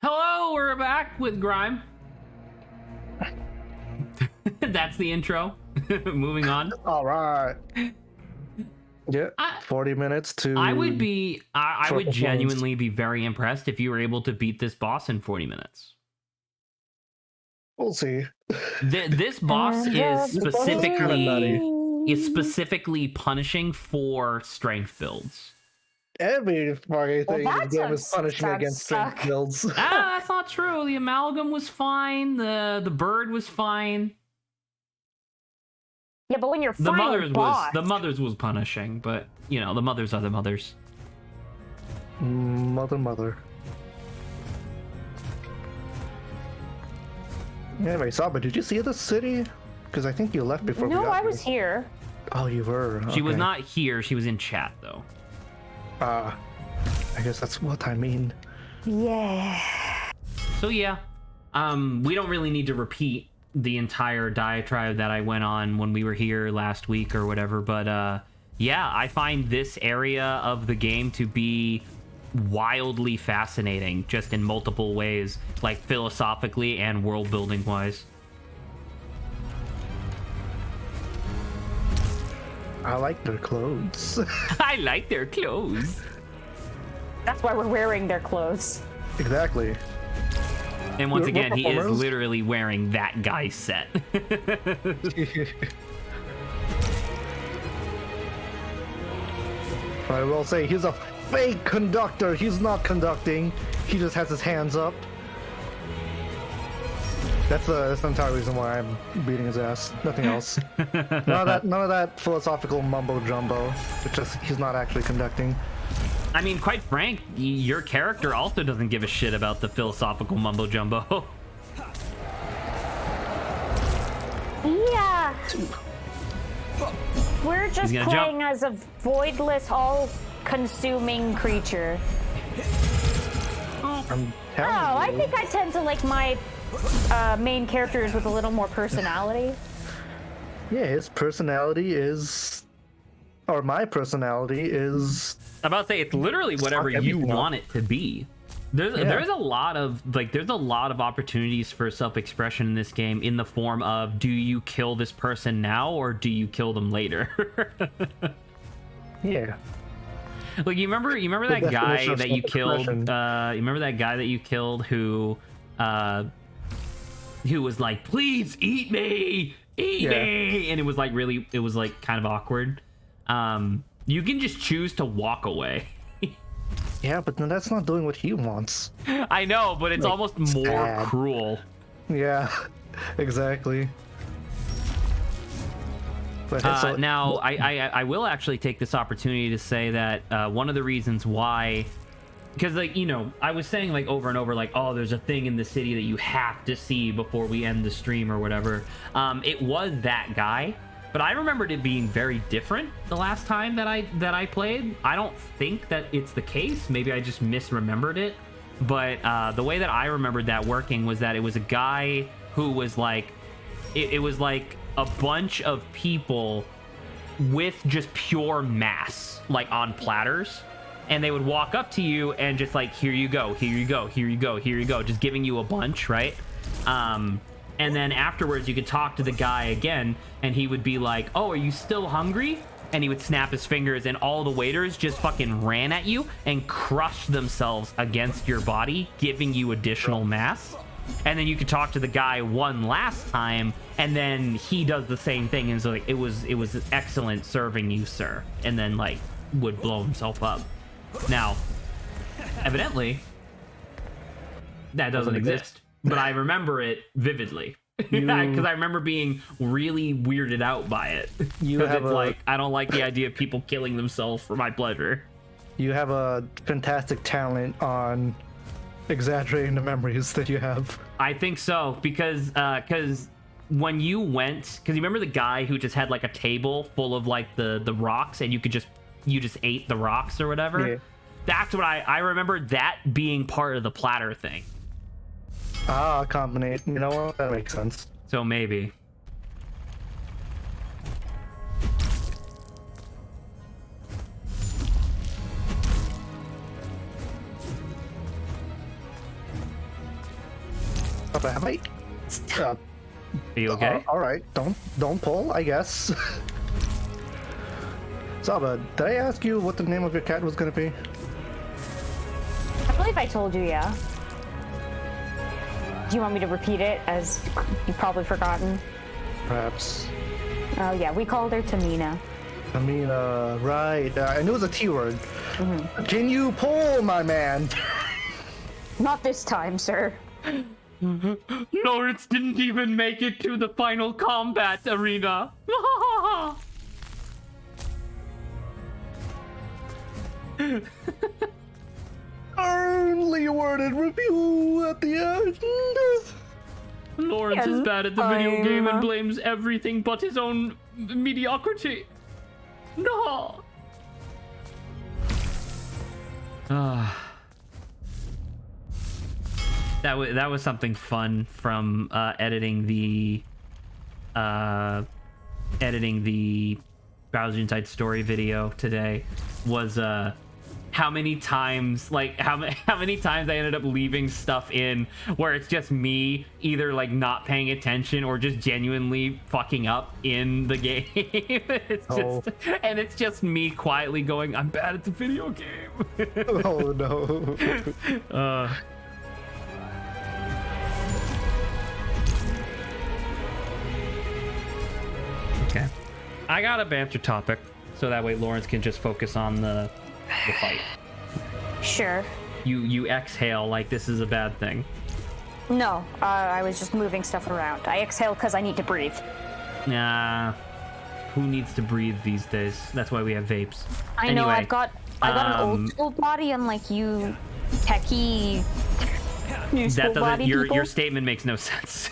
Hello, we're back with Grime. That's the intro. Moving on. All right. Yeah, 40 minutes to... I would genuinely be very impressed if you were able to beat this boss in 40 minutes. We'll see. This boss is specifically punishing for strength builds. Every fucking thing in the game is punishing against strength builds. That's not true. The amalgam was fine. The bird was fine. Yeah, but when you're fighting boss... the mothers was punishing, but you know the mothers are the mothers. Mother. Anyway, Saba, did you see the city? Because I think you left before we got No, I was here. Oh, you were. She was not here. She was in chat though. I guess that's what I mean. Yeah. So yeah, we don't really need to repeat the entire diatribe that I went on when we were here last week or whatever, but yeah, I find this area of the game to be wildly fascinating, just in multiple ways, like philosophically and world building wise. I like their clothes. I like their clothes. That's why we're wearing their clothes. Exactly. And once again, he is literally wearing that guy's set. I will say he's a fake conductor. He's not conducting. He just has his hands up. That's the entire reason why I'm beating his ass. Nothing else. None of that philosophical mumbo jumbo. It's just he's not actually conducting. I mean, quite frank, your character also doesn't give a shit about the philosophical mumbo jumbo. Yeah. We're just playing as a voidless, all-consuming creature. I think I tend to like my main characters with a little more personality. Yeah, his personality is... Or my personality is... I'm about to say, it's literally whatever you want it to be. There's a lot of opportunities for self-expression in this game, in the form of, do you kill this person now or do you kill them later? Yeah. Like, you remember that guy that you killed? You remember that guy that you killed who was like, "Please eat me, me," and it was like kind of awkward. You can just choose to walk away. Yeah, but then that's not doing what he wants. I know, but it's like, almost more cruel. Yeah, exactly. Now, I will actually take this opportunity to say that one of the reasons why, because, like, you know, I was saying, like, over and over, like, oh, there's a thing in the city that you have to see before we end the stream or whatever. It was that guy. But I remembered it being very different the last time that I played. I don't think that it's the case. Maybe I just misremembered it. But the way that I remembered that working was that it was a guy who was like... It was like a bunch of people with just pure mass, like on platters. And they would walk up to you and just like, here you go, here you go, here you go, here you go. Just giving you a bunch, right? And then afterwards, you could talk to the guy again, and he would be like, "Oh, are you still hungry?" And he would snap his fingers, and all the waiters just fucking ran at you and crushed themselves against your body, giving you additional mass. And then you could talk to the guy one last time, and then he does the same thing, and so like, it was excellent serving you, sir. And then like would blow himself up. Now, evidently, that doesn't exist. But I remember it vividly because I remember being really weirded out by it. Like, I don't like the idea of people killing themselves for my pleasure. You have a fantastic talent on exaggerating the memories that you have. I think so, because when you went, because you remember the guy who just had like a table full of like the rocks, and you just ate the rocks or whatever. Yeah. That's what I remember that being part of the platter thing. Ah, combination. You know what? That makes sense. So maybe. Have I? Are you okay? All right, don't pull, I guess. Saba, did I ask you what the name of your cat was gonna be? I believe I told you, yeah. Do you want me to repeat it, as you've probably forgotten? Perhaps. Oh yeah, we called her Tamina. Tamina, right. I knew it was a T word. Can you pull, my man? Not this time, sir. Lawrence didn't even make it to the final combat arena. Only worded review at the end. Lawrence is bad at the video game and blames everything but his own mediocrity. No. That was something fun from editing the Bowser Inside Story video today. Was how many times how many times I ended up leaving stuff in where it's just me either like not paying attention or just genuinely fucking up in the game. It's just me quietly going, I'm bad at the video game. Oh no. Okay. I got a banter topic so that way Lawrence can just focus on the fight. Sure. You exhale like this is a bad thing. No, I was just moving stuff around. I exhale because I need to breathe. Nah. Who needs to breathe these days? That's why we have vapes. I know, I got an old school body, unlike you techie new school body people. Your statement makes no sense.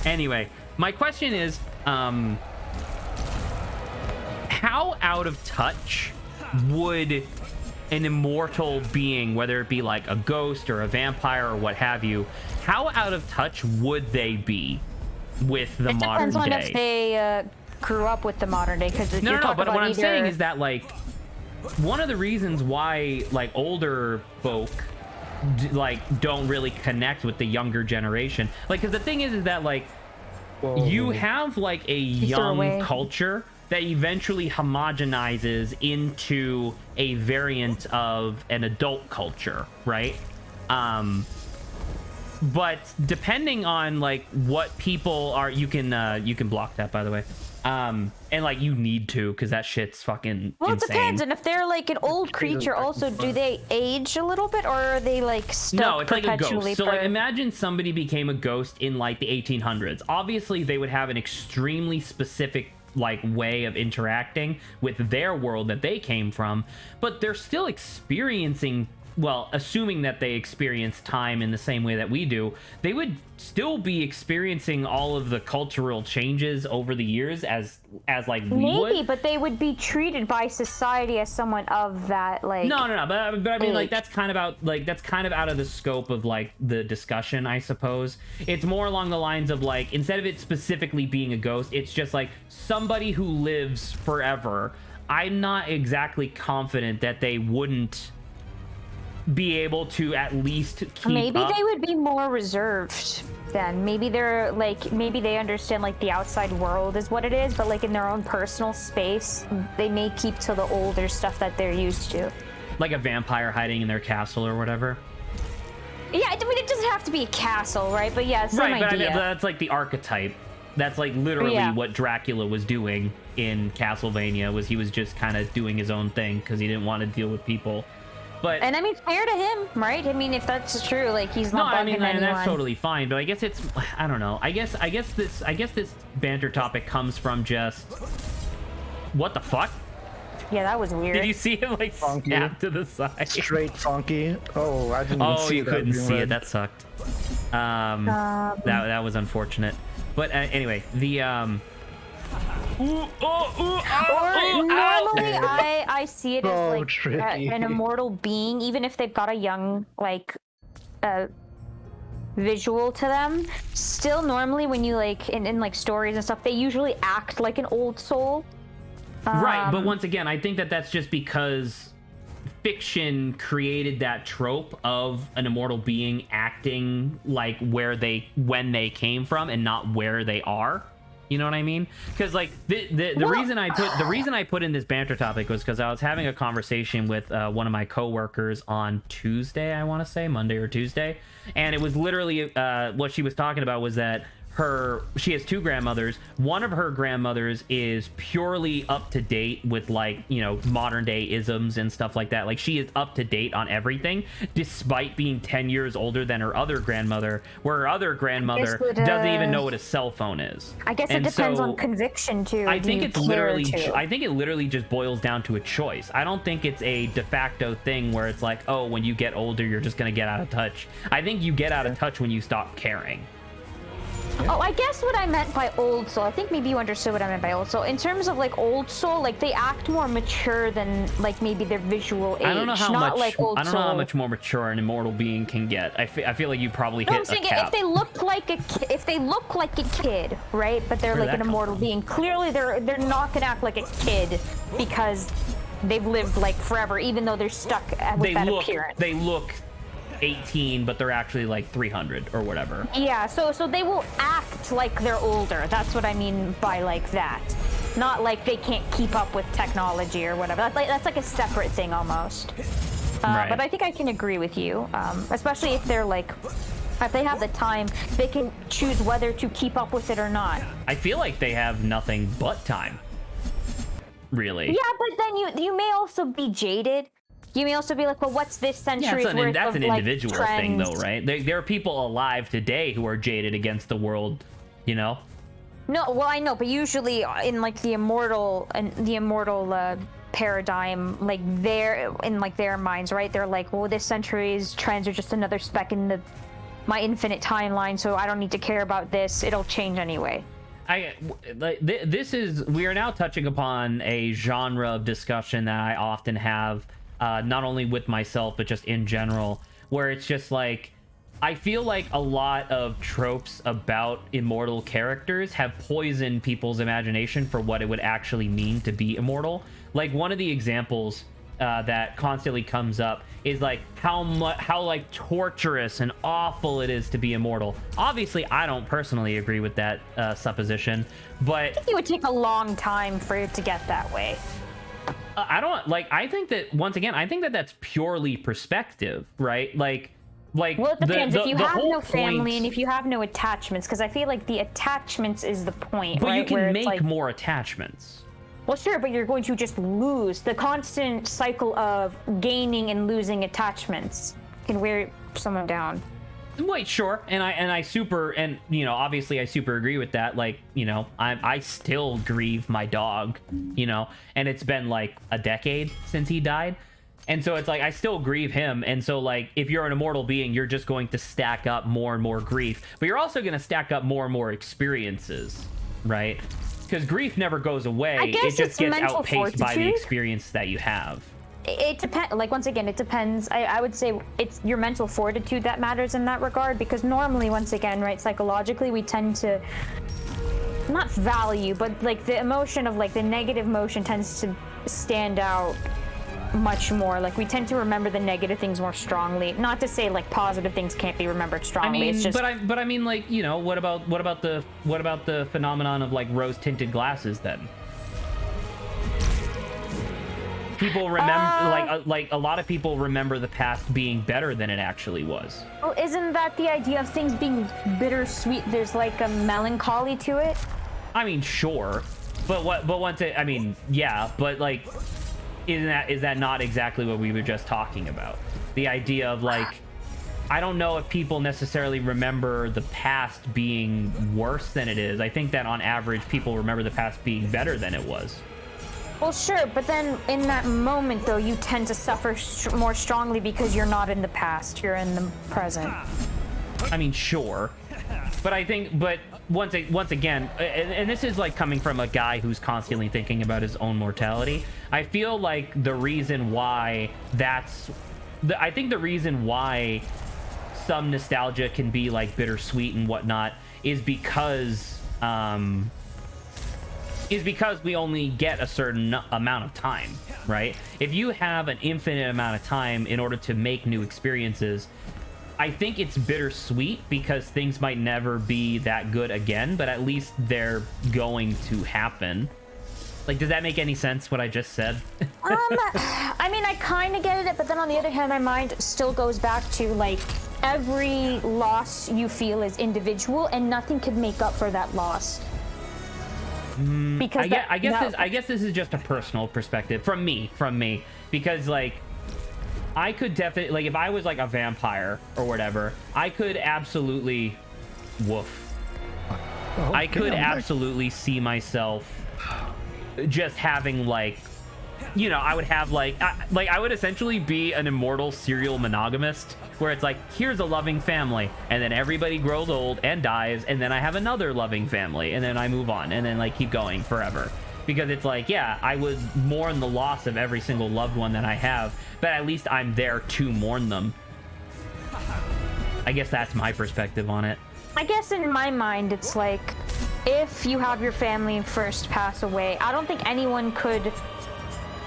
Anyway, my question is, how out of touch would an immortal being, whether it be like a ghost or a vampire or what have you, how out of touch would they be with the modern day? It depends on if they grew up with the modern day, because no, but what I'm saying is that like one of the reasons why like older folk don't really connect with the younger generation, like, because the thing is that like you have like a young culture that eventually homogenizes into a variant of an adult culture, right? But depending on like what people are, you can block that, by the way. And like you need to, because that shit's fucking well, insane. It depends. And if they're like an old creature, also, do they age a little bit, or are they like stuck no, it's like a ghost. So like imagine somebody became a ghost in like the 1800s. Obviously they would have an extremely specific like way of interacting with their world that they came from, but they're still experiencing, well, assuming that they experience time in the same way that we do, they would still be experiencing all of the cultural changes over the years as like we would. Maybe, but they would be treated by society as someone of that like no but I mean like that's kind of out of the scope of like the discussion, I suppose. It's more along the lines of like, instead of it specifically being a ghost, it's just like somebody who lives forever. I'm not exactly confident that they wouldn't be able to at least keep maybe up. They would be more reserved then. Maybe they're like, maybe they understand like the outside world is what it is, but like in their own personal space they may keep to the older stuff that they're used to, like a vampire hiding in their castle or whatever. Yeah, I mean, it doesn't have to be a castle, right? But yeah, same right, idea. But that's like the archetype. That's like literally what Dracula was doing in Castlevania, was he was just kind of doing his own thing because he didn't want to deal with people. But, and I mean, fair to him, right? I mean, if that's true, like he's not bugging anyone. And that's totally fine. But I guess it's, I don't know. I guess this banter topic comes from just, what the fuck? Yeah, that was weird. Did you see him like snap to the side? Straight funky. Oh, I didn't see that. Oh, you couldn't see it. That sucked. That was unfortunate. But anyway, the normally I see it as like an immortal being, even if they've got a young like visual to them. Still, normally when you like in like stories and stuff, they usually act like an old soul. Right, but once again, I think that that's just because fiction created that trope of an immortal being acting like when they came from and not where they are. You know what I mean? Because like the reason I put in this banter topic was because I was having a conversation with one of my coworkers on Tuesday, I want to say Monday or Tuesday, and it was literally what she was talking about was that she has two grandmothers. One of her grandmothers is purely up to date with, like, you know, modern day isms and stuff like that. Like, she is up to date on everything, despite being 10 years older than her other grandmother, where her other grandmother doesn't even know what a cell phone is. I guess it depends on conviction too. I think it literally just boils down to a choice. I don't think it's a de facto thing where it's like, oh, when you get older, you're just gonna get out of touch. I think you get out of touch when you stop caring. Oh, I guess what I meant by old soul, I think maybe you understood what I meant by old soul. In terms of like old soul, like they act more mature than like maybe their visual age. I don't know how not much. Like old I don't soul. know how much more mature an immortal being can get. I feel like you probably hit a cap. If they look like a kid, right? But they're like an immortal being. Clearly, they're not gonna act like a kid because they've lived like forever, even though they're stuck with that appearance. They look 18, but they're actually like 300 or whatever. Yeah, so they will act like they're older. That's what I mean by like that. Not like they can't keep up with technology or whatever. That's like a separate thing almost. Right. But I think I can agree with you, especially if they're like, if they have the time, they can choose whether to keep up with it or not. I feel like they have nothing but time. Really. Yeah, but then you may also be jaded. You may also be like, well, what's this century's worth that's of, an like, individual thing, though, right? There are people alive today who are jaded against the world, you know? No, well, I know, but usually in like the immortal paradigm, like their minds, right? They're like, well, this century's trends are just another speck in my infinite timeline, so I don't need to care about this. It'll change anyway. We are now touching upon a genre of discussion that I often have. Not only with myself, but just in general, where it's just like, I feel like a lot of tropes about immortal characters have poisoned people's imagination for what it would actually mean to be immortal. Like, one of the examples that constantly comes up is like how like torturous and awful it is to be immortal. Obviously, I don't personally agree with that supposition, but I think it would take a long time for it to get that way. I think that, once again, I think that that's purely perspective, right? Like well, it depends. If you have no family point, and if you have no attachments, because I feel like the attachments is the point, but right? you can make more attachments. Well, sure, but you're going to just lose. The constant cycle of gaining and losing attachments can wear someone down. Wait, sure, and I super, and you know, obviously I super agree with that. Like, you know, I still grieve my dog, you know, and it's been like a decade since he died, and so it's like I still grieve him. And so, like, if you're an immortal being, you're just going to stack up more and more grief, but you're also going to stack up more and more experiences, right? Because grief never goes away. It just gets outpaced by the experience that you have. It depends. Like, once again, it depends. I would say it's your mental fortitude that matters in that regard, because normally, once again, right, psychologically, we tend to not value, but like the emotion of like the negative emotion tends to stand out much more. Like, we tend to remember the negative things more strongly. Not to say like positive things can't be remembered strongly. I mean, it's just... but I mean, like, you know, what about the phenomenon of like rose-tinted glasses then? People remember, like a lot of people remember the past being better than it actually was. Well, isn't that the idea of things being bittersweet? There's like a melancholy to it. I mean, sure, but once it, I mean, yeah, but like, is that not exactly what we were just talking about? The idea of like, I don't know if people necessarily remember the past being worse than it is. I think that on average, people remember the past being better than it was. Well, sure, but then in that moment, though, you tend to suffer more strongly because you're not in the past, you're in the present. I mean, sure, but I think, but once again, and this is like coming from a guy who's constantly thinking about his own mortality, I feel like the reason why I think the reason why some nostalgia can be like bittersweet and whatnot is because is because we only get a certain amount of time, right? If you have an infinite amount of time in order to make new experiences, I think it's bittersweet because things might never be that good again, but at least they're going to happen. Like, does that make any sense, what I just said? I mean, I kind of get it, but then on the other hand, my mind still goes back to, like, every loss you feel is individual, and nothing could make up for that loss. Because I guess this is just a personal perspective from me, because, like, I could definitely, like, if I was, like, a vampire or whatever, I could absolutely... Woof. Oh, I could damn. absolutely see myself just having, like, you know, I would have, like, I would essentially be an immortal serial monogamist, where it's like, here's a loving family, and then everybody grows old and dies, and then I have another loving family, and then I move on, and then, like, keep going forever. Because it's like, yeah, I would mourn the loss of every single loved one that I have, but at least I'm there to mourn them. I guess that's my perspective on it. I guess in my mind, it's like, if you have your family first pass away, I don't think anyone could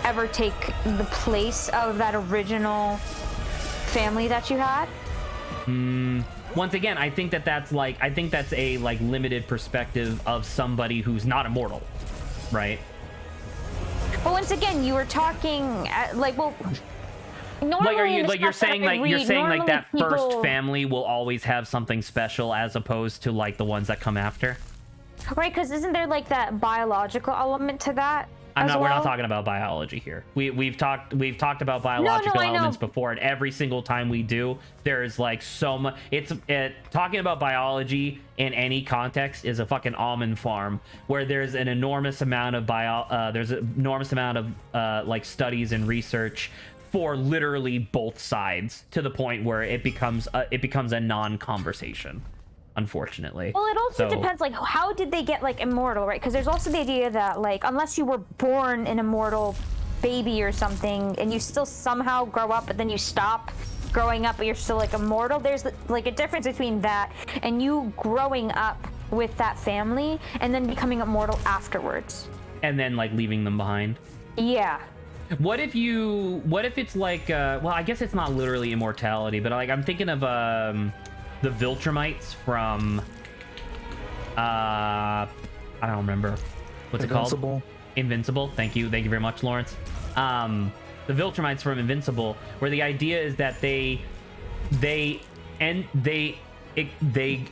ever take the place of that original family that you had. Once again, I think that's a, like, limited perspective of somebody who's not immortal, right? But once again, you were talking, well... Normally, you're saying that people... first family will always have something special as opposed to, like, the ones that come after? Right, because isn't there, like, that biological element to that? We're not talking about biology here. We've talked about biological elements before, and every single time we do, there's, like, so much. Talking about biology in any context is a fucking almond farm where there's an enormous amount of like, studies and research for literally both sides, to the point where it becomes a non-conversation, unfortunately. Well, it also depends, like, how did they get, like, immortal, right? Because there's also the idea that, like, unless you were born an immortal baby or something, and you still somehow grow up, but then you stop growing up, but you're still, like, immortal, there's, like, a difference between that and you growing up with that family and then becoming immortal afterwards. And then, like, leaving them behind. Yeah. What if it's like, well, I guess it's not literally immortality, but, like, I'm thinking of, the Viltrumites from, I don't remember. What's it called? Invincible. Thank you very much, Lawrence. The Viltrumites from Invincible, where the idea is that they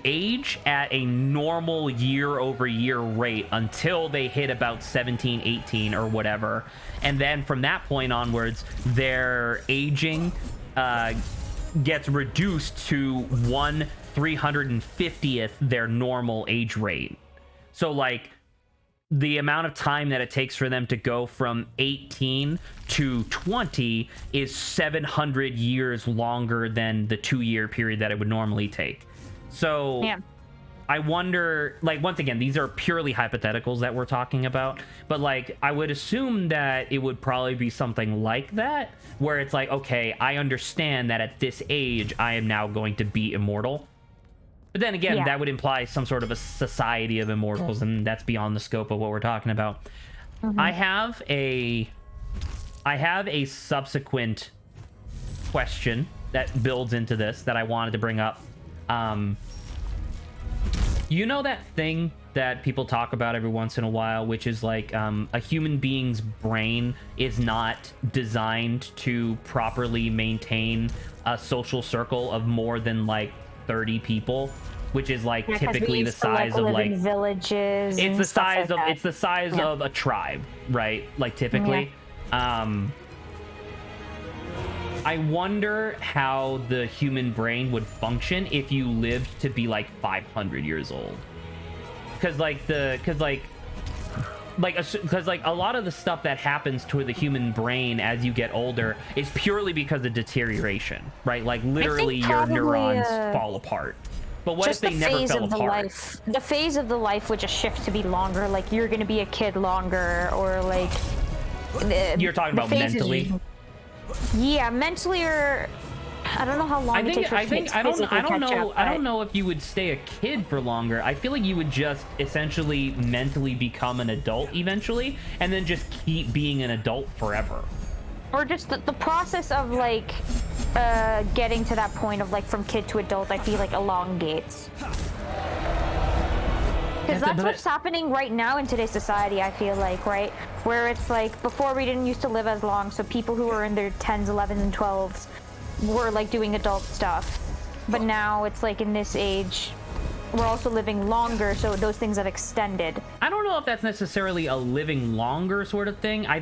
age at a normal year-over-year rate until they hit about 17, 18 or whatever. And then from that point onwards, their aging gets reduced to 1/350th their normal age rate. So, like, the amount of time that it takes for them to go from 18 to 20 is 700 years longer than the 2-year period that it would normally take. So yeah. I wonder, like, once again, these are purely hypotheticals that we're talking about, but, like, I would assume that it would probably be something like that, where it's like, okay, I understand that at this age, I am now going to be immortal. But then again, that would imply some sort of a society of immortals, and that's beyond the scope of what we're talking about. Mm-hmm. I have a subsequent question that builds into this that I wanted to bring up. You know that thing that people talk about every once in a while, which is like, a human being's brain is not designed to properly maintain a social circle of more than, like, 30 people, which is, like, typically the size of, like, villages. It's the size of a tribe, right? Like, typically. I wonder how the human brain would function if you lived to be, like, 500 years old. Because a lot of the stuff that happens to the human brain as you get older is purely because of deterioration, right? Like, literally your neurons fall apart. But what if they never fell apart? The phase of the life would just shift to be longer. Like, you're going to be a kid longer, or, like... You're talking about mentally? Yeah, mentally, or... I don't know how long it takes for I think to I don't physically catch know up, I don't but- know if you would stay a kid for longer. I feel like you would just essentially mentally become an adult eventually, and then just keep being an adult forever. Or just the process of like getting to that point of like from kid to adult, I feel like elongates. Because that's what's happening right now in today's society, I feel like, right? Where it's like, before we didn't used to live as long, so people who were in their 10s, 11s, and 12s were like doing adult stuff. But now it's like in this age, we're also living longer, so those things have extended. I don't know if that's necessarily a living longer sort of thing. I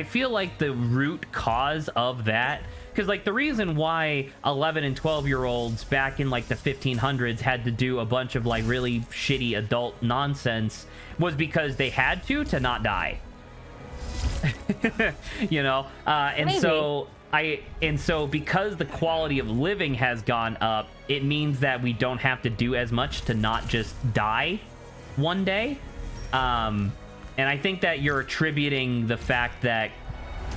feel like the root cause of that, because like the reason why 11 and 12-year-olds back in like the 1500s had to do a bunch of like really shitty adult nonsense was because they had to not die. You know, and Maybe. so because the quality of living has gone up, it means that we don't have to do as much to not just die one day. And I think that you're attributing the fact that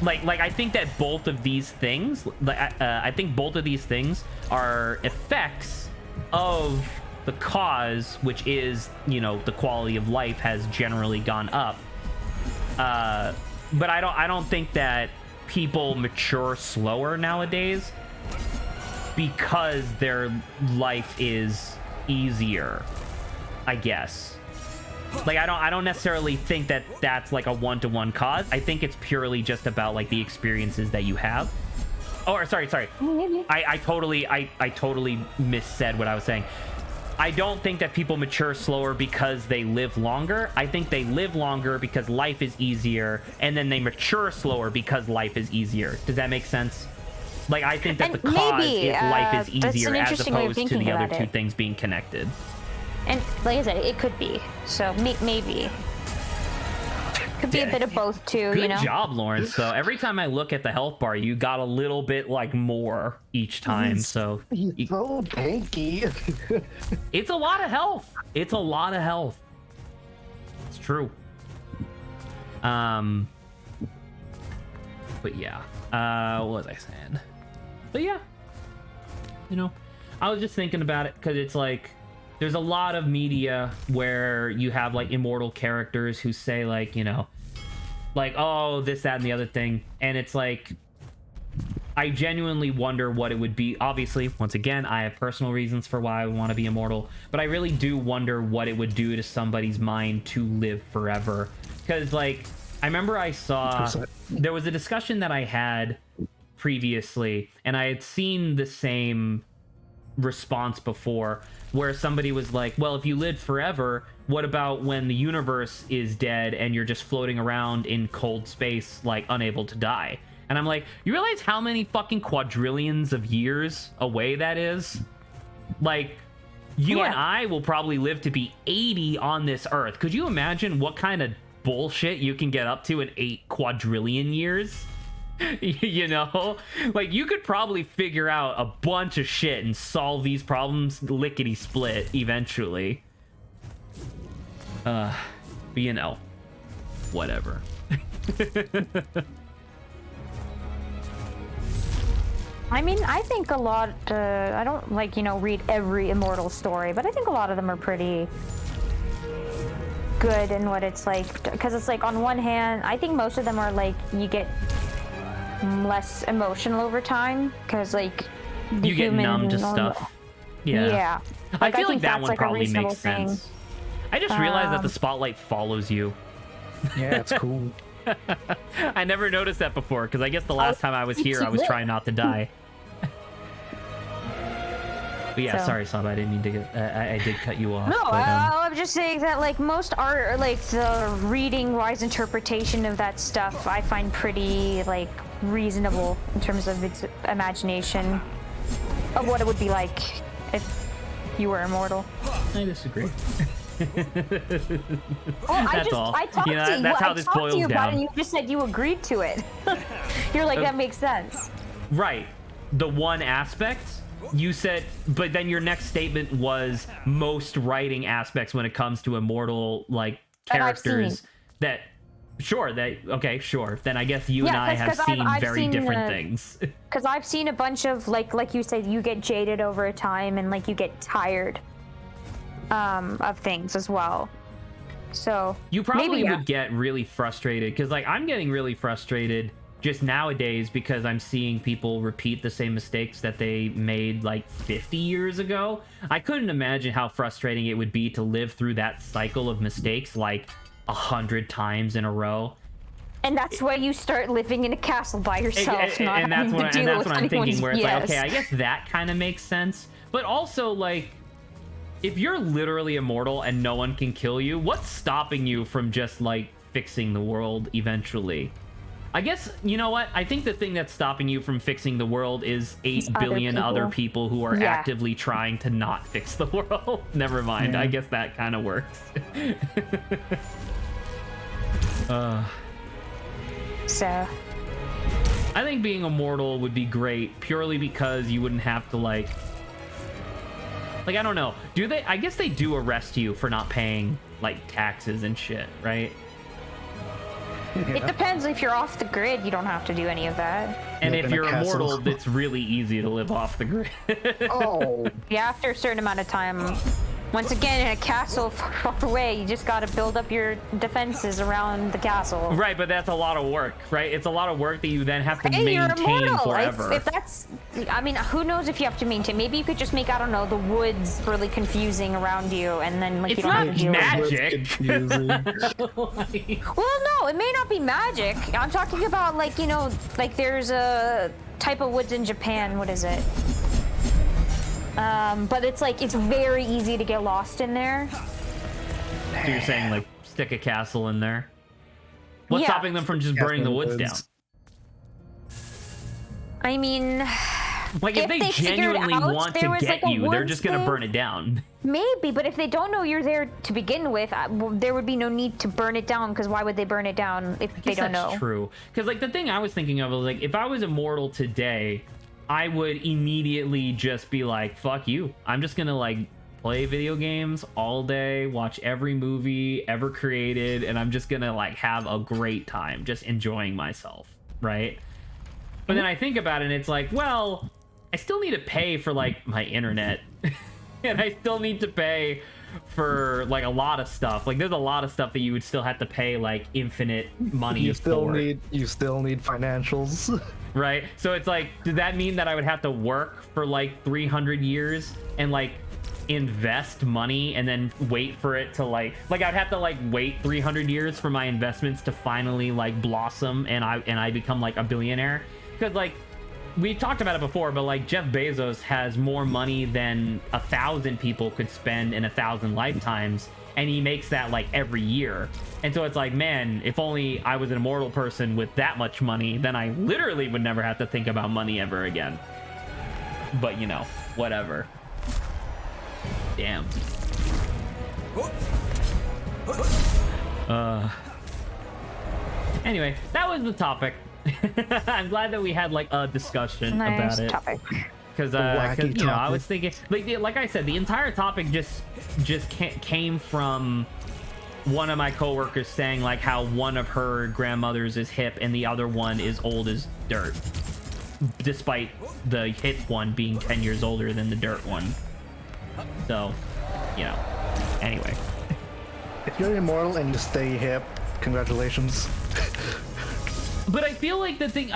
like I think that both of these things, I think both of these things are effects of the cause, which is, you know, the quality of life has generally gone up. But I don't think that people mature slower nowadays because their life is easier, I guess. Like I don't necessarily think that that's like a one-to-one cause. I think it's purely just about like the experiences that you have. Oh, sorry. Maybe. I totally missaid what I was saying. I don't think that people mature slower because they live longer. I think they live longer because life is easier, and then they mature slower because life is easier. Does that make sense? Like, I think that And the cause maybe, is life is that's easier an as interesting way of opposed to thinking the other about two it. things being connected. And like I said, it could be. So maybe. Could be a bit of both too, Good you know? job, Lawrence. So every time I look at the health bar, you got a little bit like more each time. So He's so tanky. it's a lot of health. It's a lot of health. It's true. But yeah. What was I saying? But yeah. You know, I was just thinking about it because it's like there's a lot of media where you have like immortal characters who say like, you know, like, oh, this, that, and the other thing. And it's like, I genuinely wonder what it would be. Obviously, once again, I have personal reasons for why I want to be immortal, but I really do wonder what it would do to somebody's mind to live forever. Because like, I remember I saw, 100%. there was a discussion that I had previously, and I had seen the same response before, where somebody was like, well, if you lived forever, what about when the universe is dead and you're just floating around in cold space, like unable to die? And I'm like, you realize how many fucking quadrillions of years away that is? Like, you and I will probably live to be 80 on this earth. Could you imagine what kind of bullshit you can get up to in 8 quadrillion years? You know, like you could probably figure out a bunch of shit and solve these problems lickety split eventually. But you know, whatever. I mean, I think a lot, I don't like, you know, read every immortal story, but I think a lot of them are pretty good in what it's like. Because it's like, on one hand, I think most of them are like, you get less emotional over time. Because like, You get numb to stuff. Yeah. I feel like think that that's one like a probably reasonable makes thing. sense. I just realized that the spotlight follows you. Yeah, it's cool. I never noticed that before, because I guess the last time I was here, I was trying not to die. But yeah, So- sorry, Sab, I didn't mean to get... I did cut you off. No, but, I'm just saying that like most art, like the reading-wise interpretation of that stuff, I find pretty like reasonable in terms of its imagination of what it would be like if you were immortal. I disagree. Well, That's all. I talked You know, to you. that's how I this talked boils to you about down. it, and you just said you agreed to it. You're like, that makes sense. Right. The one aspect, you said... But then your next statement was most writing aspects when it comes to immortal, like, That I've characters seen. that... Sure. Sure. Then I guess you and Yeah, I have 'cause seen I've very seen, different things. Because I've seen a bunch of like you said, you get jaded over time and like you get tired of things as well. So You probably maybe, yeah. would get really frustrated because, like, I'm getting really frustrated just nowadays because I'm seeing people repeat the same mistakes that they made like 50 years ago. I couldn't imagine how frustrating it would be to live through that cycle of mistakes like 100 times in a row. And that's why you start living in a castle by yourself, not And that's having what to deal with I'm thinking, anyone's where it's like, BS. okay, I guess that kind of makes sense. But also, like, if you're literally immortal and no one can kill you, what's stopping you from just, like, fixing the world eventually? I guess, you know what? I think the thing that's stopping you from fixing the world is 8 billion other people who are actively trying to not fix the world. Never mind. Yeah. I guess that kind of works. So I think being immortal would be great purely because you wouldn't have to, like, I don't know. Do they? I guess they do arrest you for not paying, like, taxes and shit, right? it depends. If you're off the grid, you don't have to do any of that. And Live if in a you're castle. immortal, it's really easy to live off the grid. Oh, Yeah, after a certain amount of time. Once again, in a castle far away, you just got to build up your defenses around the castle. Right, but that's a lot of work, right? It's a lot of work that you then have to Hey, you're maintain immortal. forever. If that's, I mean, who knows if you have to maintain? Maybe you could just make, I don't know, the woods really confusing around you, and then like It's you don't not have to deal magic. confusing. Well, no, it may not be magic. I'm talking about, like, you know, like there's a type of woods in Japan. What is it? But it's like it's very easy to get lost in there. So you're saying, like, stick a castle in there? What's Yeah. stopping them from just burning the woods down? I mean, Like, if they figured genuinely out want there to was, get like, a you, they're woods just gonna thing, burn it down. maybe, but if they don't know you're there to begin with, well, there would be no need to burn it down, because why would they burn it down if they don't know? That's true. Because, like, the thing I was thinking of was, like, if I was immortal today, I would immediately just be like, fuck you. I'm just gonna, like, play video games all day, watch every movie ever created, and I'm just gonna, like, have a great time just enjoying myself, right? But then I think about it, and it's like, well, I still need to pay for, like, my internet. And I still need to pay for, like, a lot of stuff. Like, there's a lot of stuff that you would still have to pay, like, infinite money you still for. need financials. Right? So it's like, does that mean that I would have to work for, like, 300 years and, like, invest money and then wait for it to, like I'd have to, like, wait 300 years for my investments to finally, like, blossom and I become, like, a billionaire? Because, like, we talked about it before, but, like, Jeff Bezos has more money than 1,000 people could spend in 1,000 lifetimes, and he makes that, like, every year. And so it's like, man, if only I was an immortal person with that much money, then I literally would never have to think about money ever again. But, you know, whatever. Damn. Anyway, that was the topic. I'm glad that we had, like, a discussion Nice about it. topic. Because wacky you know, I topic. was thinking, like I said, the entire topic just came from one of my coworkers saying, like, how one of her grandmothers is hip and the other one is old as dirt, despite the hip one being 10 years older than the dirt one. So, you know, anyway. If you're immortal and you stay hip, congratulations. But I feel like the thing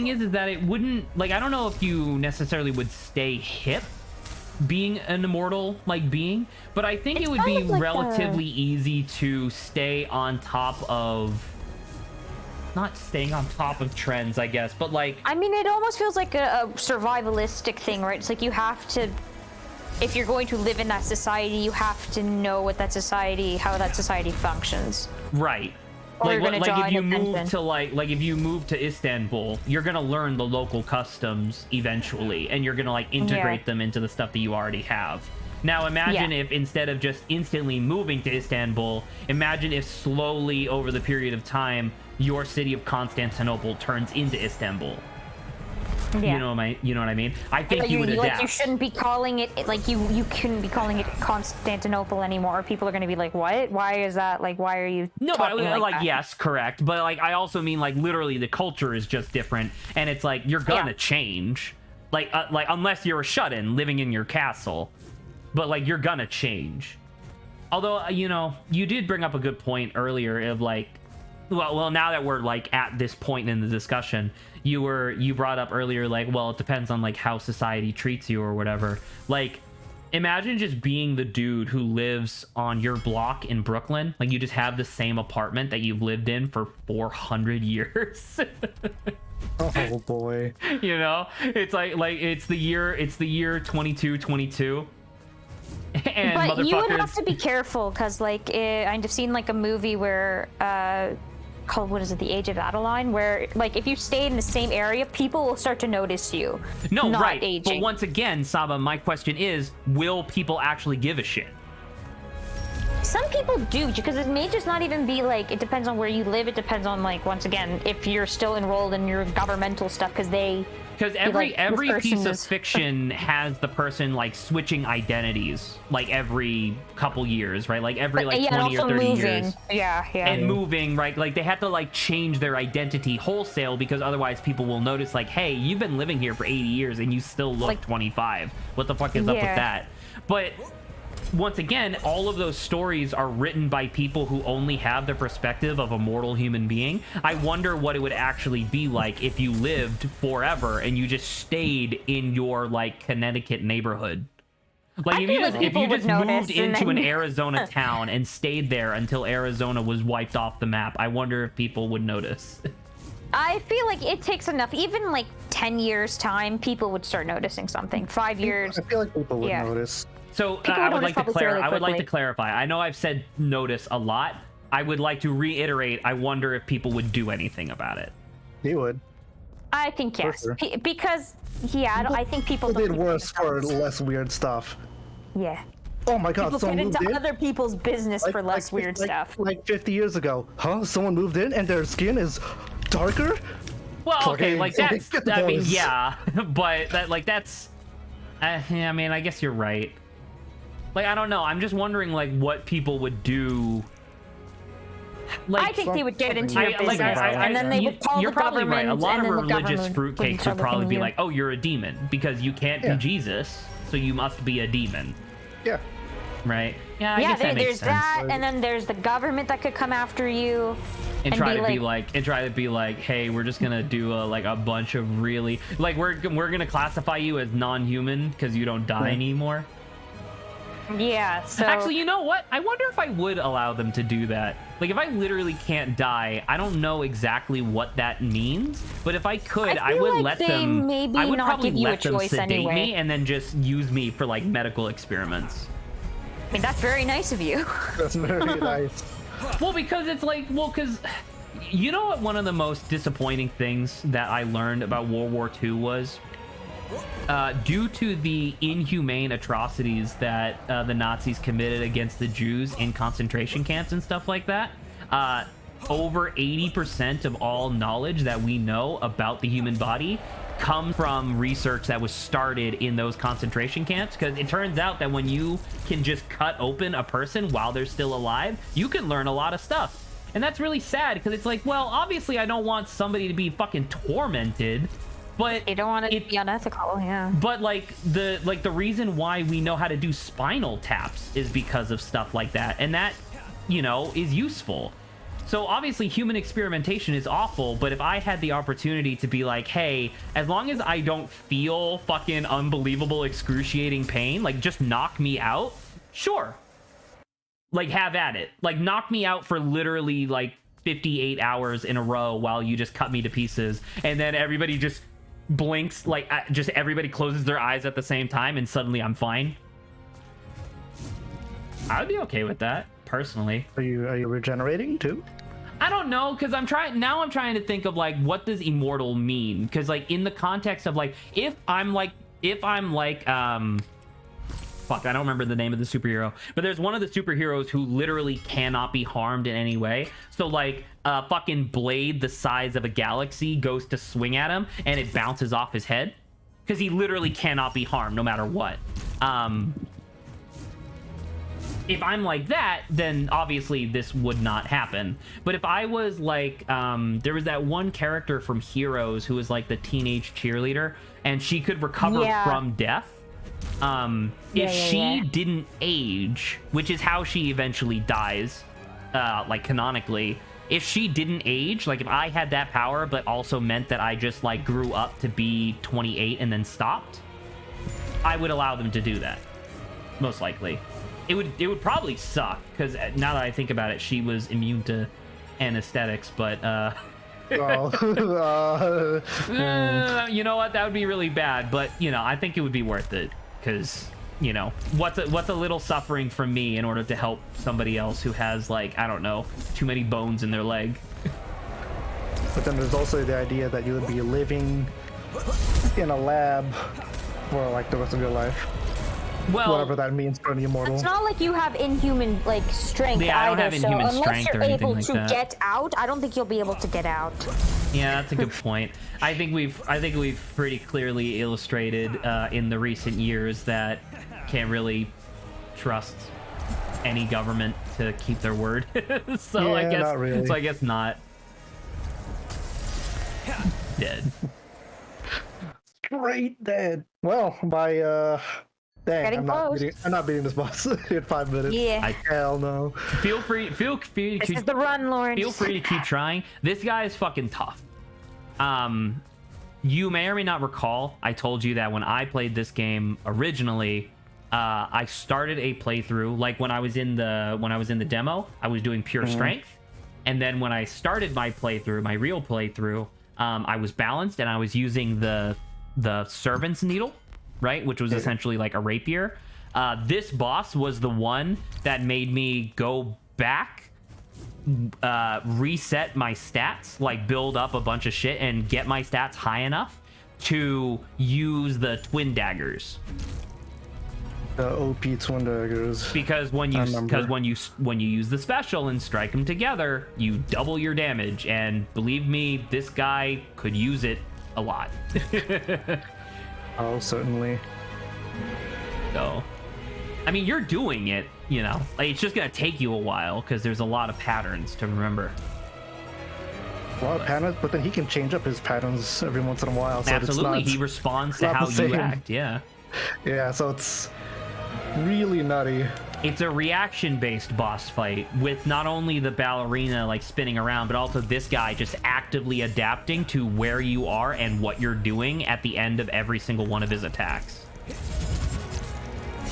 is that it wouldn't, like, I don't know if you necessarily would stay hip being an immortal, like, being, but I think it would be kind of like relatively easy to stay on top of, not staying on top of trends, I guess, but, like, I mean, it almost feels like a survivalistic thing, right? It's like you have to, if you're going to live in that society, you have to know what that society, how that society functions. right. Or you're gonna draw Like if you attention. move to like if you move to Istanbul, you're gonna learn the local customs eventually, and you're gonna, like, integrate them into the stuff that you already have. Now imagine if instead of just instantly moving to Istanbul, imagine if slowly over the period of time your city of Constantinople turns into Istanbul. Yeah. You know what I mean? I think you would like adapt. you shouldn't be calling it like you couldn't be calling it Constantinople anymore. People are gonna be like, what? Why is that? Like, why are you? No, but talking like that? yes, correct. But like I also mean like literally the culture is just different, and it's like you're gonna change. Like unless you're a shut-in living in your castle, but like you're gonna change. Although you did bring up a good point earlier of like, well now that we're like at this point in the discussion, you brought up earlier like, well, it depends on like how society treats you or whatever. Like, imagine just being the dude who lives on your block in Brooklyn. Like you just have the same apartment that you've lived in for 400 years. Oh boy. It's like it's the year 2222. And but you would have motherfuckers to be careful because like I've seen like a movie where called, what is it, The Age of Adeline, where like if you stay in the same area, people will start to notice you. No, not right. aging. But once again, Saba, my question is, will people actually give a shit? Some people do, because it may just not even be like, it depends on where you live. It depends on like, once again, if you're still enrolled in your governmental stuff, because every this piece person of is- fiction has the person like switching identities like every couple years, right? Like every like 20 or 30 years. Yeah. And moving, right? Like they have to like change their identity wholesale, because otherwise people will notice like, hey, you've been living here for 80 years and you still look Like- 25. What the fuck is up with Yeah. that? But once again, all of those stories are written by people who only have the perspective of a mortal human being. I wonder what it would actually be like if you lived forever and you just stayed in your like Connecticut neighborhood. Like if you just moved into an Arizona town and stayed there until Arizona was wiped off the map, I wonder if people would notice. I feel like it takes enough, even like 10 years time, people would start noticing something. 5 years. I feel like people would Yeah. notice. So People I would would like to notice probably fairly quickly. clarify. I know I've said notice a lot. I would like to reiterate. I wonder if people would do anything about it. You would. I think yes, sure. because I think people People don't did think worse for themselves. less weird stuff. Yeah. Oh my god, People someone get moved into in? other people's business for less weird stuff. Like 50 years ago. Huh? Someone moved in and their skin is darker? Well, okay, Fucking- like that's. get I mean, those. yeah, but that's. I mean, I guess you're right. Like, I don't know. I'm just wondering, like, what people would do. Like, I think they would get into your I- business, and then they would call you're the probably government, right. A lot and of then the religious government fruitcakes start would probably looking be at you. like, "Oh, you're a demon because you can't Yeah. be Jesus, so you must be a demon." Yeah. Right? Yeah, I Yeah, guess that makes there's sense. that, and then there's the government that could come after you And try be to be like, hey, we're just gonna do a bunch of really like we're gonna classify you as non-human because you don't die anymore. yeah. So Actually, you know what? I wonder if I would allow them to do that. Like, if I literally can't die, I don't know exactly what that means. But if I could, I feel would like let they them. maybe I would not probably give you a let them choice sedate anyway. me and then just use me for like medical experiments. I mean, that's very nice of you. That's very nice. Well, because it's like, because you know what? One of the most disappointing things that I learned about World War II was. Due to the inhumane atrocities that the Nazis committed against the Jews in concentration camps and stuff like that, over 80% of all knowledge that we know about the human body comes from research that was started in those concentration camps, because it turns out that when you can just cut open a person while they're still alive, you can learn a lot of stuff. And that's really sad, because it's like, well, obviously I don't want somebody to be fucking tormented, but You don't want it to be unethical, yeah. but like the reason why we know how to do spinal taps is because of stuff like that, and that, you know, is useful. So obviously human experimentation is awful, but if I had the opportunity to be like, hey, as long as I don't feel fucking unbelievable excruciating pain, like just knock me out, sure. Like, have at it. Like, knock me out for literally like 58 hours in a row while you just cut me to pieces, and then everybody just blinks, like just everybody closes their eyes at the same time and suddenly I'm fine. I would be okay with that personally. Are you regenerating too? I don't know, because I'm trying to think of like, what does immortal mean? Because like in the context of like, if I'm like fuck, I don't remember the name of the superhero, but there's one of the superheroes who literally cannot be harmed in any way. So like a fucking blade the size of a galaxy goes to swing at him and it bounces off his head because he literally cannot be harmed no matter what. If I'm like that, then obviously this would not happen. But if I was like, there was that one character from Heroes who was like the teenage cheerleader, and she could recover from death. If she didn't age, which is how she eventually dies, like canonically, if she didn't age, like if I had that power, but also meant that I just like grew up to be 28 and then stopped, I would allow them to do that. Most likely. It would probably suck, because now that I think about it, she was immune to anesthetics, but you know what, that would be really bad, but you know, I think it would be worth it, because you know, what's a little suffering from me in order to help somebody else who has, like, I don't know, too many bones in their leg. But then there's also the idea that you would be living in a lab for like the rest of your life. Well, whatever that means for an immortal. It's not like you have inhuman like strength yeah, either. I don't have inhuman so strength or unless you're anything able like to that. get out, I don't think you'll be able to get out. Yeah, that's a good point. I think we've pretty clearly illustrated in the recent years that can't really trust any government to keep their word. So yeah, I guess not really. so I guess not. Dead. Great dead. Well, by dang, Getting I'm not beating this boss in 5 minutes. Yeah. Hell no. Feel free to This is the run, Lawrence. feel free to keep trying. This guy is fucking tough. You may or may not recall, I told you that when I played this game originally, I started a playthrough. Like when I was in the demo, I was doing pure strength, and then when I started my playthrough, my real playthrough, I was balanced and I was using the servant's needle, right, which was essentially like a rapier. This boss was the one that made me go back, reset my stats, like build up a bunch of shit and get my stats high enough to use the twin daggers. The OP twin daggers. Because when you use the special and strike them together, you double your damage, and believe me, this guy could use it a lot. Oh, certainly. So, I mean, you're doing it, you know. Like, it's just gonna take you a while because there's a lot of patterns to remember. A lot of patterns, but then he can change up his patterns every once in a while. So Absolutely, it's not, he responds to not how the you same. act. Yeah. Yeah, so it's really nutty. It's a reaction-based boss fight with not only the ballerina like spinning around, but also this guy just actively adapting to where you are and what you're doing at the end of every single one of his attacks.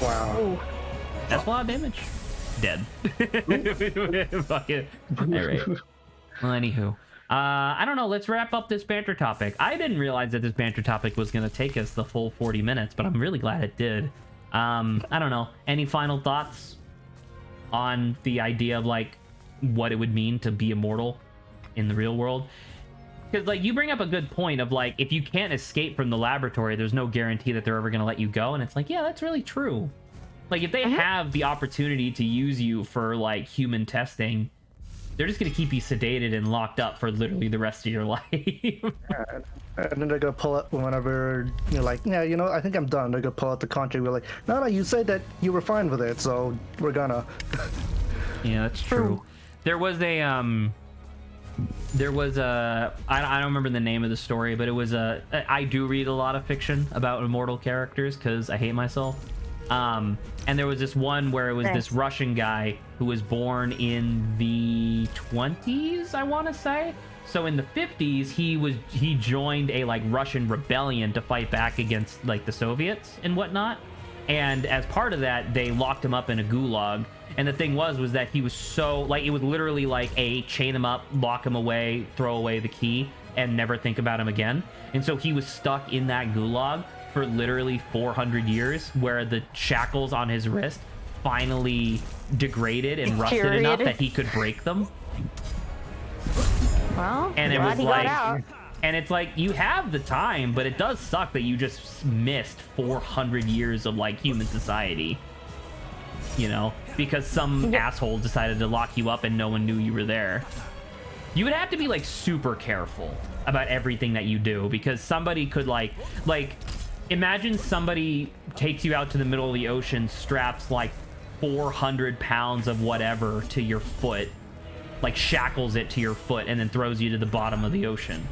Wow. Ooh. That's a lot of damage. Dead. Fuck it. All right. Well, anywho. I don't know. Let's wrap up this banter topic. I didn't realize that this banter topic was going to take us the full 40 minutes, but I'm really glad it did. I don't know. Any final thoughts on the idea of like what it would mean to be immortal in the real world? Because like you bring up a good point of like, if you can't escape from the laboratory, there's no guarantee that they're ever going to let you go. And it's like, yeah, that's really true. Like if they have the opportunity to use you for like human testing, they're just going to keep you sedated and locked up for literally the rest of your life. And then they're gonna pull up whenever you're like, yeah, you know, I think I'm done. They're gonna pull out the contract. We're like, no, you said that you were fine with it, so we're gonna. Yeah, that's true. There was a I don't remember the name of the story, but it was I do read a lot of fiction about immortal characters because I hate myself. And there was this one where it was this Russian guy who was born in the 20s, I want to say. So in the 50s, he joined a like Russian rebellion to fight back against like the Soviets and whatnot. And as part of that, they locked him up in a gulag. And the thing was that he was so like, it was literally like chain him up, lock him away, throw away the key, and never think about him again. And so he was stuck in that gulag for literally 400 years, where the shackles on his wrist finally degraded and rusted enough that he could break them. Well, And it was he like, got out. And it's like, you have the time, but it does suck that you just missed 400 years of, like, human society. You know? Because some asshole decided to lock you up and no one knew you were there. You would have to be, like, super careful about everything that you do, because somebody could, like, imagine somebody takes you out to the middle of the ocean, straps, like, 400 pounds of whatever to your foot, like, shackles it to your foot, and then throws you to the bottom of the ocean.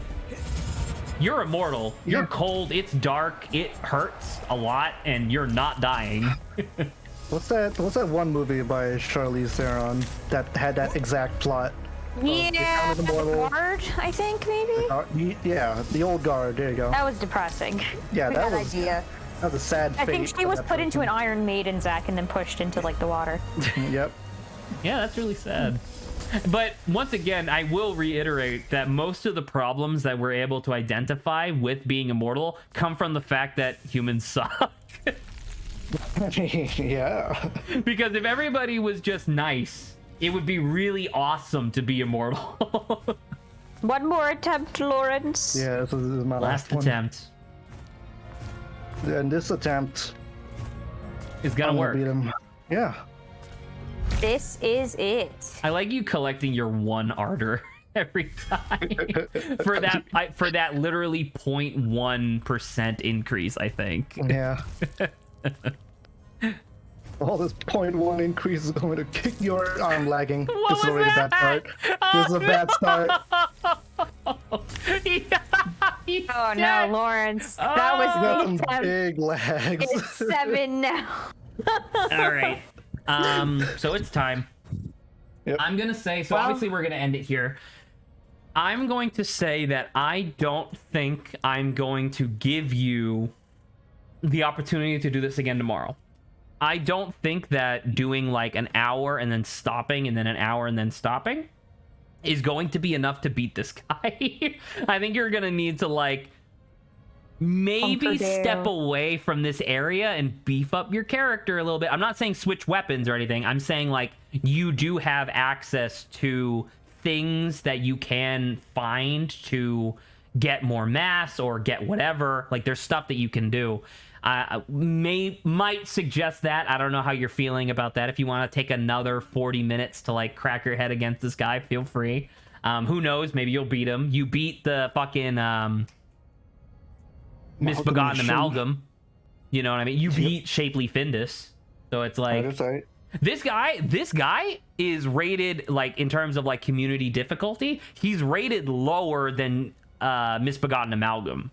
You're immortal. You're cold. It's dark. It hurts a lot, and you're not dying. What's that one movie by Charlize Theron that had that exact plot? Yeah, the Guard, I think, maybe? Yeah, the old guard. There you go. That was depressing. Yeah, that was idea. That was a sad fate. I think she was put into an Iron Maiden, Zach, and then pushed into, like, the water. Yep. Yeah, that's really sad. But once again, I will reiterate that most of the problems that we're able to identify with being immortal come from the fact that humans suck. Yeah. Because if everybody was just nice, it would be really awesome to be immortal. One more attempt, Lawrence. Yeah, this is my last attempt. And this attempt is gonna work. Beat him. Yeah. This is it. I like you collecting your one ardor every time for that literally 0.1% increase, I think. Yeah. All this 0.1 increase is going to kick your arm lagging. This is already a bad start. This is a bad start. Oh no, Lawrence. That was the attempt. Big lags. It's 7 now. All right. So it's time. Yep. I'm gonna say, so obviously we're gonna end it here. I'm going to say that I don't think I'm going to give you the opportunity to do this again tomorrow. I don't think that doing like an hour and then stopping and then an hour and then stopping is going to be enough to beat this guy. I think you're gonna need to, like, maybe step away from this area and beef up your character a little bit. I'm not saying switch weapons or anything. I'm saying, like, you do have access to things that you can find to get more mass or get whatever. Like, there's stuff that you can do. Might suggest that. I don't know how you're feeling about that. If you want to take another 40 minutes to, like, crack your head against this guy, feel free. Who knows? Maybe you'll beat him. You beat the fucking Misbegotten Amalgam. You know what I mean? You beat Shapely Findus. So it's like, this guy is rated, like, in terms of, like, community difficulty, he's rated lower than Misbegotten Amalgam.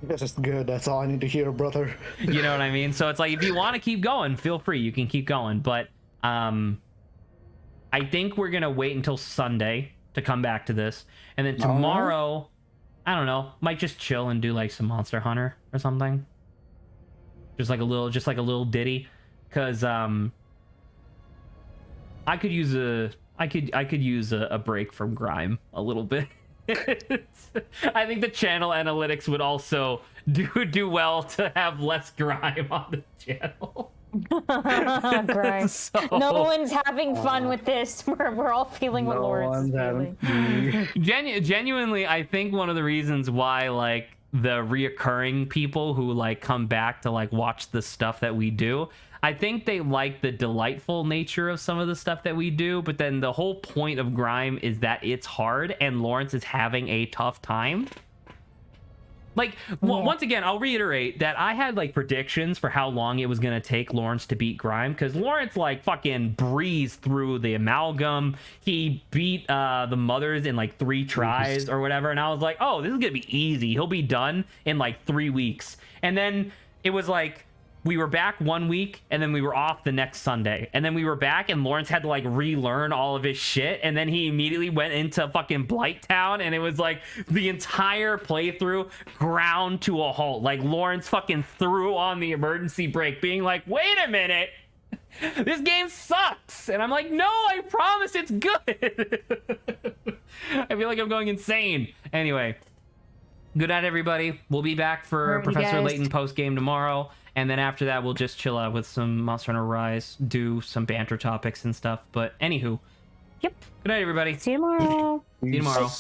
This is good. That's all I need to hear, brother. You know what I mean? So it's like, if you want to keep going, feel free. You can keep going. But I think we're gonna wait until Sunday to come back to this, and then tomorrow, I don't know, might just chill and do, like, some Monster Hunter or something. Just like a little ditty, because I could use a break from Grime a little bit. I think the channel analytics would also do well to have less Grime on the channel. Grime. So, no one's having fun with this. We're all feeling what Lawrence is feeling. Genuinely, I think one of the reasons why, like, the reoccurring people who, like, come back to, like, watch the stuff that we do, I think they like the delightful nature of some of the stuff that we do, but then the whole point of Grime is that it's hard and Lawrence is having a tough time. Like, once again, I'll reiterate that I had, like, predictions for how long it was going to take Lawrence to beat Grime, because Lawrence, like, fucking breezed through the Amalgam. He beat the Mothers in, like, 3 tries or whatever, and I was like, oh, this is going to be easy. He'll be done in, like, 3 weeks. And then it was like, we were back 1 week, and then we were off the next Sunday. And then we were back, and Lawrence had to, like, relearn all of his shit. And then he immediately went into fucking Blight Town, and it was, like, the entire playthrough ground to a halt. Like, Lawrence fucking threw on the emergency brake, being like, wait a minute! This game sucks! And I'm like, no, I promise it's good! I feel like I'm going insane. Anyway, good night, everybody. We'll be back for Professor Layton post-game tomorrow. And then after that, we'll just chill out with some Monster Hunter Rise, do some banter topics and stuff. But anywho, yep. Good night, everybody. See you tomorrow. See you tomorrow.